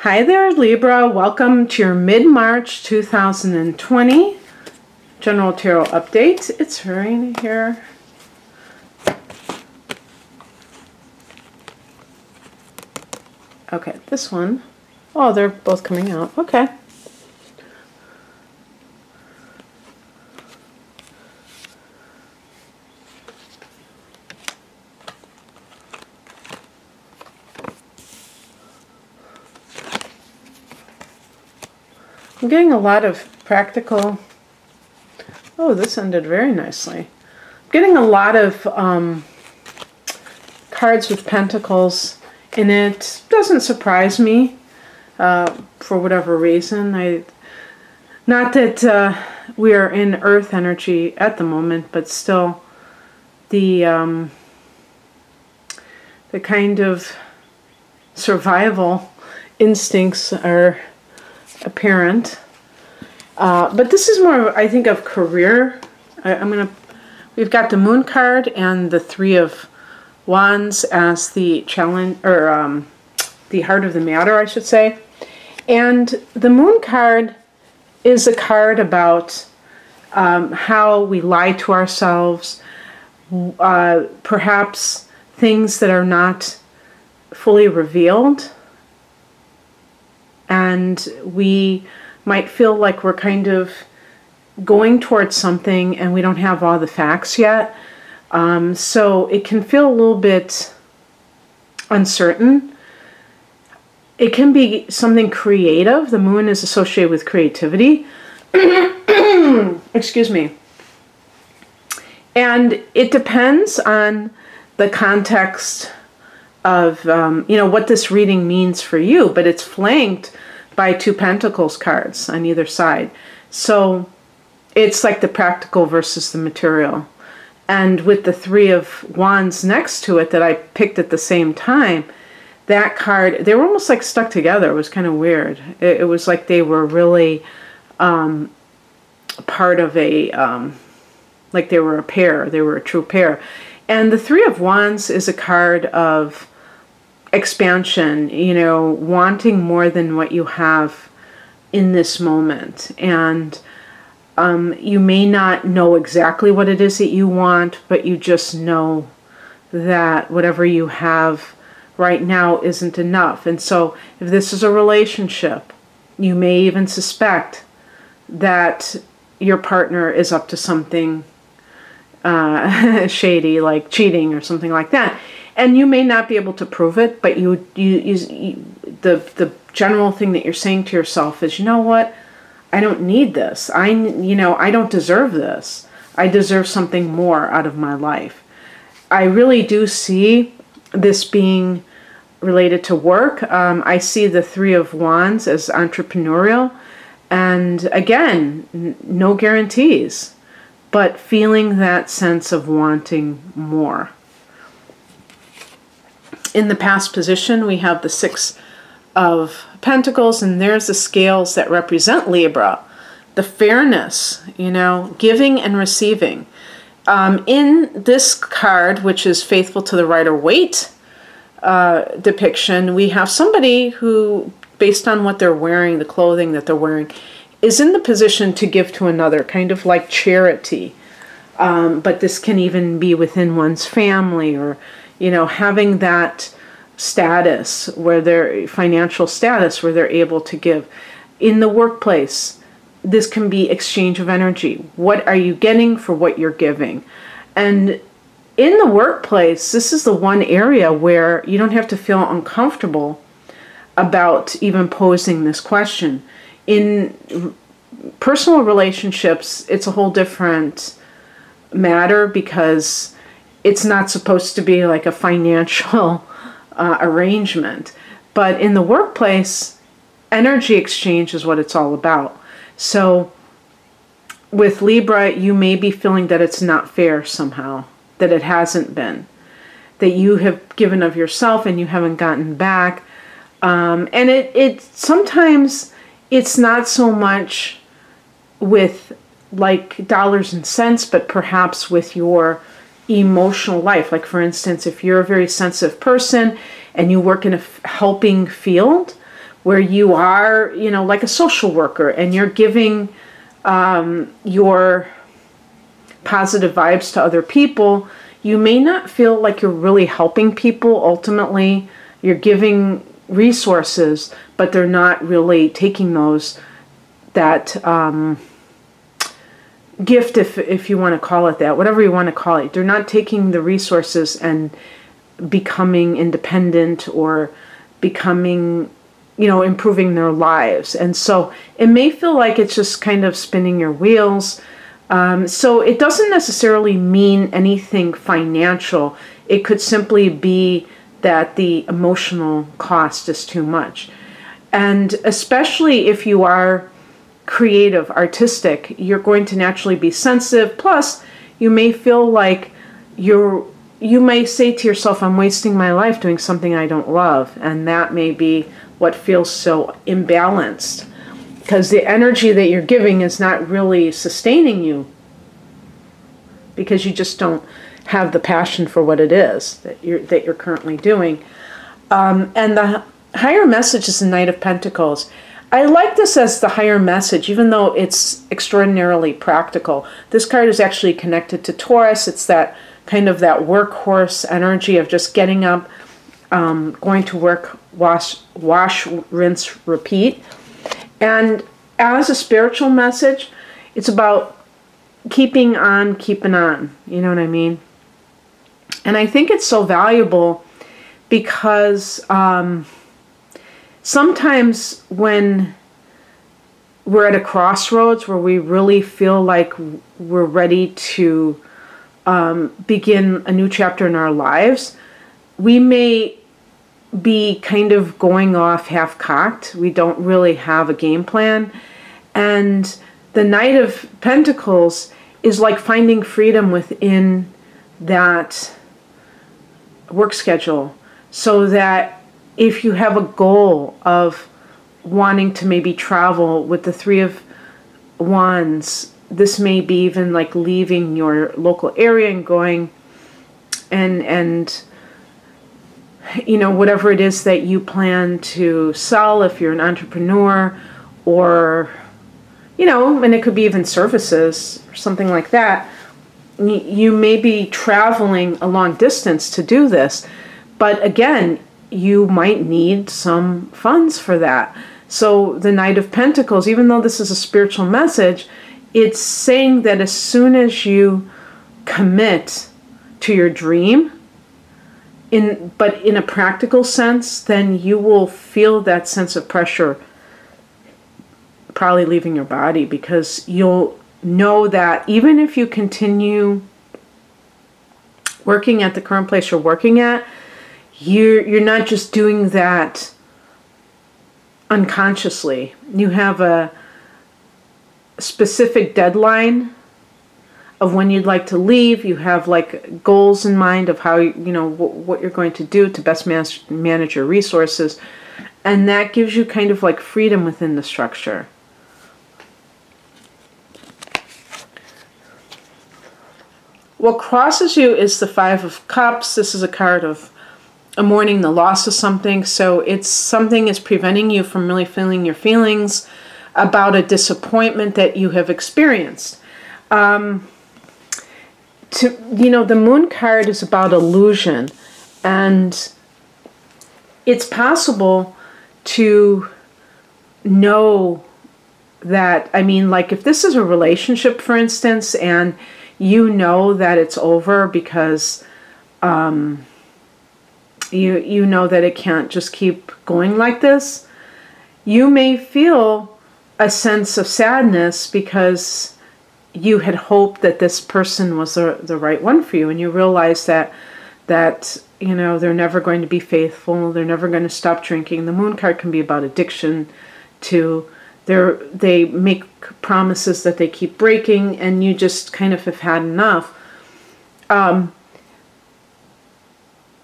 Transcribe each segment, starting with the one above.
Hi there, Libra. Welcome to your mid-March 2020 General Tarot Update. It's raining here. Okay, this one. Oh, they're both coming out. Okay. I'm getting a lot of practical... Oh, this ended very nicely. I'm getting a lot of cards with pentacles in it. Doesn't surprise me for whatever reason. Not that we are in Earth energy at the moment, but still the kind of survival instincts are apparent. But this is more, I think, of career. We've got the Moon card and the Three of Wands as the challenge, or the heart of the matter, I should say. And the Moon card is a card about how we lie to ourselves, perhaps things that are not fully revealed, and we might feel like we're kind of going towards something and we don't have all the facts yet. So it can feel a little bit uncertain. It can be something creative. The Moon is associated with creativity. Excuse me. And it depends on the context of, what this reading means for you, but it's flanked by two Pentacles cards on either side. So it's like the practical versus the material. And with the Three of Wands next to it that I picked at the same time, that card, they were almost like stuck together. It was kind of weird. It was like they were really part of a, like they were a pair. They were a true pair. And the Three of Wands is a card of expansion, wanting more than what you have in this moment. And you may not know exactly what it is that you want, but you just know that whatever you have right now isn't enough. And so if this is a relationship, you may even suspect that your partner is up to something shady, like cheating or something like that. And you may not be able to prove it, but the general thing that you're saying to yourself is, you know what? I don't need this. I don't deserve this. I deserve something more out of my life. I really do see this being related to work. I see the Three of Wands as entrepreneurial. And again, no guarantees, but feeling that sense of wanting more. In the past position, we have the Six of Pentacles, and there's the scales that represent Libra. The fairness, giving and receiving. In this card, which is faithful to the Rider-Waite depiction, we have somebody who, based on what they're wearing, the clothing that they're wearing, is in the position to give to another, kind of like charity. But this can even be within one's family, or having that status where they're financial status where they're able to give. In the workplace, this can be exchange of energy. What are you getting for what you're giving? And in the workplace, this is the one area where you don't have to feel uncomfortable about even posing this question. In personal relationships, it's a whole different matter because it's not supposed to be like a financial arrangement. But in the workplace, energy exchange is what it's all about. So with Libra, you may be feeling that it's not fair somehow, that it hasn't been, that you have given of yourself and you haven't gotten back. And it sometimes it's not so much with like dollars and cents, but perhaps with your emotional life. Like, for instance, if you're a very sensitive person and you work in a helping field, where you are, you know, like a social worker, and you're giving your positive vibes to other people, you may not feel like you're really helping people. Ultimately, you're giving resources, but they're not really taking that gift, if you want to call it that, whatever you want to call it. They're not taking the resources and becoming independent or becoming, you know, improving their lives. And so it may feel like it's just kind of spinning your wheels. So it doesn't necessarily mean anything financial. It could simply be that the emotional cost is too much. And especially if you are creative, artistic, you're going to naturally be sensitive. Plus, you may feel like you may say to yourself, I'm wasting my life doing something I don't love. And that may be what feels so imbalanced, because the energy that you're giving is not really sustaining you, because you just don't have the passion for what it is that you're currently doing. And the higher message is the Knight of Pentacles. I like this as the higher message, even though it's extraordinarily practical. This card is actually connected to Taurus. It's that kind of that workhorse energy of just getting up, going to work, wash, rinse, repeat. And as a spiritual message, it's about keeping on, keeping on. You know what I mean? And I think it's so valuable because sometimes when we're at a crossroads where we really feel like we're ready to begin a new chapter in our lives, we may be kind of going off half-cocked. We don't really have a game plan. And the Knight of Pentacles is like finding freedom within that work schedule, so that if you have a goal of wanting to maybe travel with the Three of Wands, this may be even like leaving your local area and going and you know, whatever it is that you plan to sell, if you're an entrepreneur, or, you know, and it could be even services or something like that. You may be traveling a long distance to do this, but again, you might need some funds for that. So the Knight of Pentacles, even though this is a spiritual message, it's saying that as soon as you commit to your dream, but in a practical sense, then you will feel that sense of pressure probably leaving your body, because you'll know that even if you continue working at the current place you're working at, you're not just doing that unconsciously. You have a specific deadline of when you'd like to leave. You have like goals in mind of how, you know, what you're going to do to best manage your resources. And that gives you kind of like freedom within the structure. What crosses you is the Five of Cups. This is a card of mourning the loss of something. So it's something is preventing you from really feeling your feelings about a disappointment that you have experienced. You know, the Moon card is about illusion, and it's possible to know that, I mean, like if this is a relationship, for instance, and you know that it's over because you know that it can't just keep going like this, you may feel a sense of sadness because you had hoped that this person was the right one for you, and you realize that you know, they're never going to be faithful, they're never going to stop drinking. The Moon card can be about addiction to they make promises that they keep breaking, and you just kind of have had enough.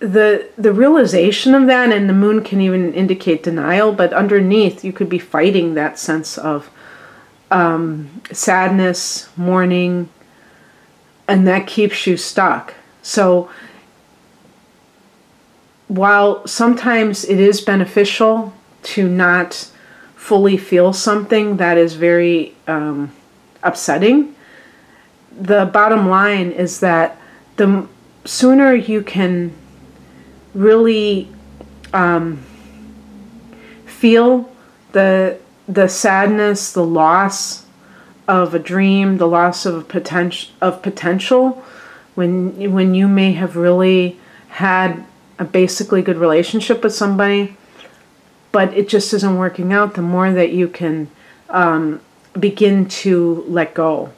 The realization of that, and the Moon can even indicate denial, but underneath you could be fighting that sense of sadness, mourning, and that keeps you stuck. So while sometimes it is beneficial to not fully feel something that is very upsetting. The bottom line is that the sooner you can really feel the sadness, the loss of a dream, the loss of potential, when you may have really had a basically good relationship with somebody, but it just isn't working out, the more that you can begin to let go.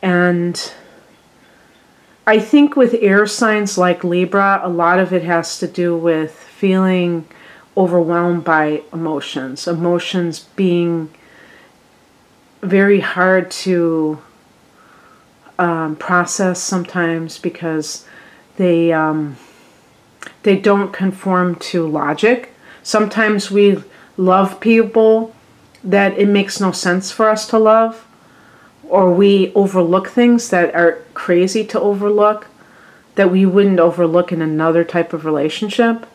And I think with air signs like Libra, a lot of it has to do with feeling overwhelmed by emotions. Emotions being very hard to process sometimes because they don't conform to logic. Sometimes we love people that it makes no sense for us to love, or we overlook things that are crazy to overlook, that we wouldn't overlook in another type of relationship.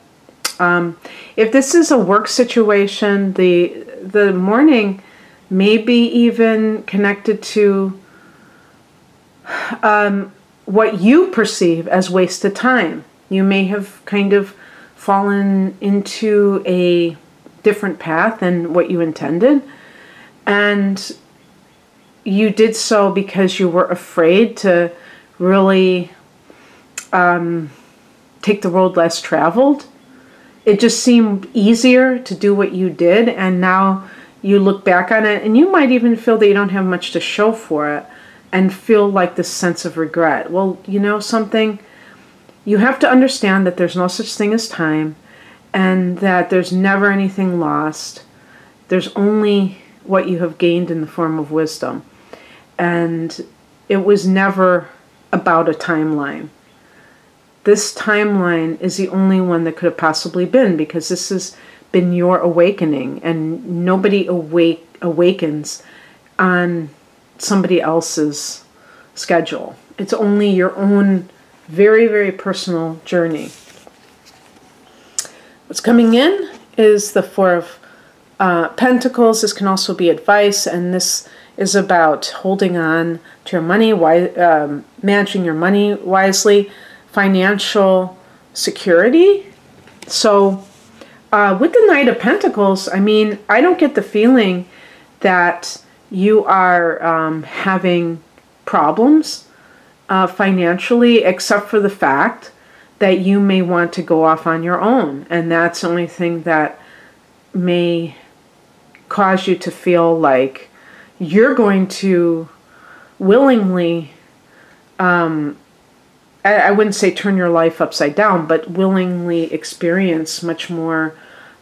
If this is a work situation, the morning may be even connected to what you perceive as wasted time. You may have kind of fallen into a different path than what you intended, and you did so because you were afraid to really take the road less traveled. It just seemed easier to do what you did, and now you look back on it and you might even feel that you don't have much to show for it and feel like this sense of regret. Well, you know something? You have to understand that there's no such thing as time, and that there's never anything lost. There's only what you have gained in the form of wisdom. And it was never about a timeline. This timeline is the only one that could have possibly been, because this has been your awakening, and nobody awakens on somebody else's schedule. It's only your own very, very personal journey. What's coming in is the Four of Pentacles. This can also be advice, and this is about holding on to your money, managing your money wisely, financial security. So with the Knight of Pentacles, I mean, I don't get the feeling that you are having problems financially, except for the fact that you may want to go off on your own. And that's the only thing that may cause you to feel like you're going to willingly, I wouldn't say turn your life upside down, but willingly experience much more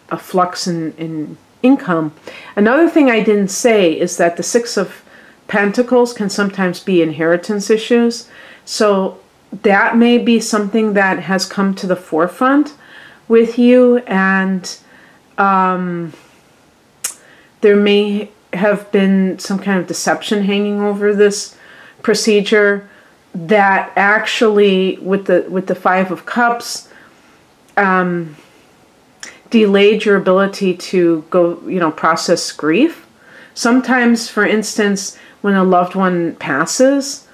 a flux in income. Another thing I didn't say is that the Six of Pentacles can sometimes be inheritance issues. So that may be something that has come to the forefront with you, and there may have been some kind of deception hanging over this procedure that actually, with the Five of Cups, delayed your ability to go, process grief. Sometimes, for instance, when a loved one passes,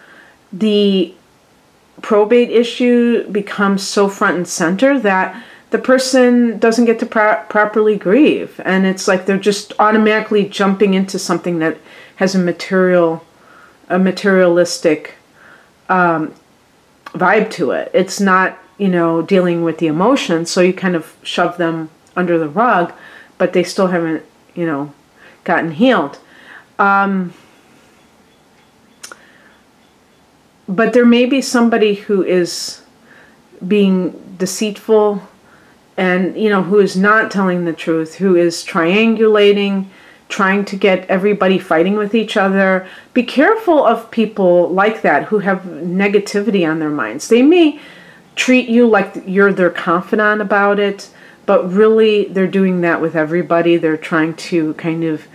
the probate issue becomes so front and center that the person doesn't get to properly grieve. And it's like they're just automatically jumping into something that has a materialistic vibe to it. It's not, dealing with the emotions, so you kind of shove them under the rug, but they still haven't, gotten healed. But there may be somebody who is being deceitful and, who is not telling the truth, who is triangulating, trying to get everybody fighting with each other. Be careful of people like that who have negativity on their minds. They may treat you like you're their confidant about it, but really they're doing that with everybody. They're trying to kind of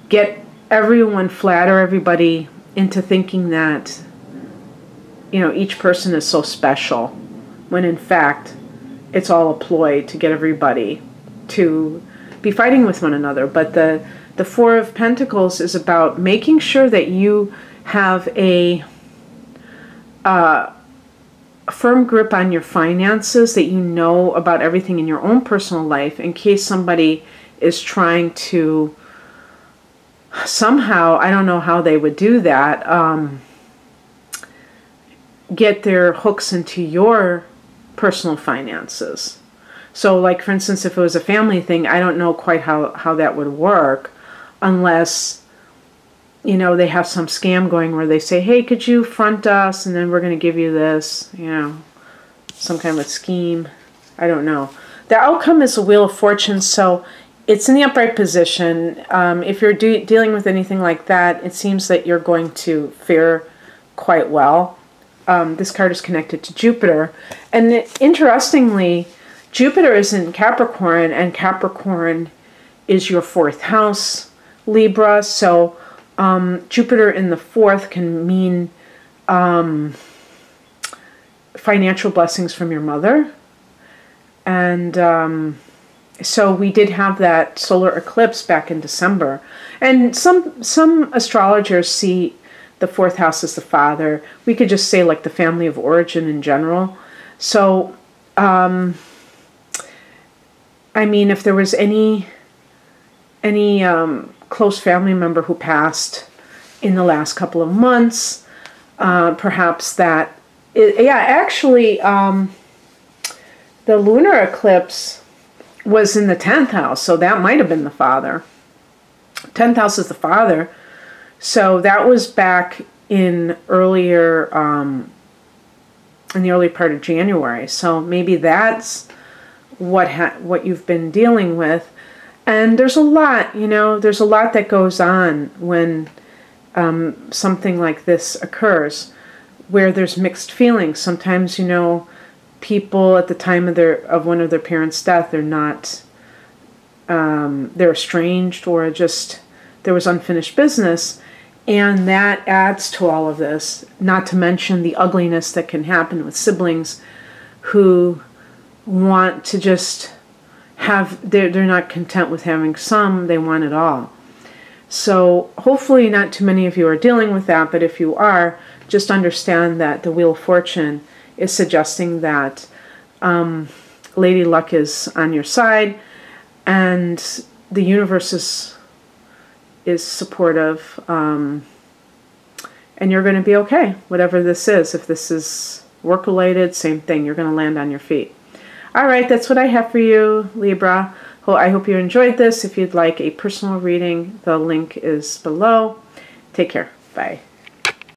get everyone, flatter everybody into thinking that, each person is so special, when in fact it's all a ploy to get everybody to be fighting with one another. But the Four of Pentacles is about making sure that you have a firm grip on your finances, that you know about everything in your own personal life in case somebody is trying to somehow, I don't know how they would do that, get their hooks into your personal finances. So like, for instance, if it was a family thing, I don't know quite how that would work unless, you know, they have some scam going where they say, hey, could you front us and then we're going to give you this, you know, some kind of a scheme. I don't know. The outcome is a Wheel of Fortune, so it's in the upright position. If you're dealing with anything like that, it seems that you're going to fare quite well. This card is connected to Jupiter. And interestingly, Jupiter is in Capricorn, and Capricorn is your 4th house, Libra. So Jupiter in the 4th can mean financial blessings from your mother. And so we did have that solar eclipse back in December. And some astrologers see the 4th house as the father. We could just say like the family of origin in general. So, I mean, if there was any close family member who passed in the last couple of months, perhaps that, yeah, actually, the lunar eclipse was in the 10th house, so that might have been the father. 10th house is the father, so that was back in earlier, in the early part of January. So maybe that's what you've been dealing with. And there's a lot, you know, there's a lot that goes on when something like this occurs, where there's mixed feelings. Sometimes, you know, people at the time of one of their parents' death, they're not, they're estranged, or just there was unfinished business, and that adds to all of this. Not to mention the ugliness that can happen with siblings who want to just have, they're not content with having some, they want it all. So hopefully not too many of you are dealing with that, but if you are, just understand that the Wheel of Fortune is suggesting that Lady Luck is on your side, and the universe is supportive, and you're going to be okay, whatever this is. If this is work-related, same thing. You're going to land on your feet. All right, that's what I have for you, Libra. Well, I hope you enjoyed this. If you'd like a personal reading, the link is below. Take care. Bye.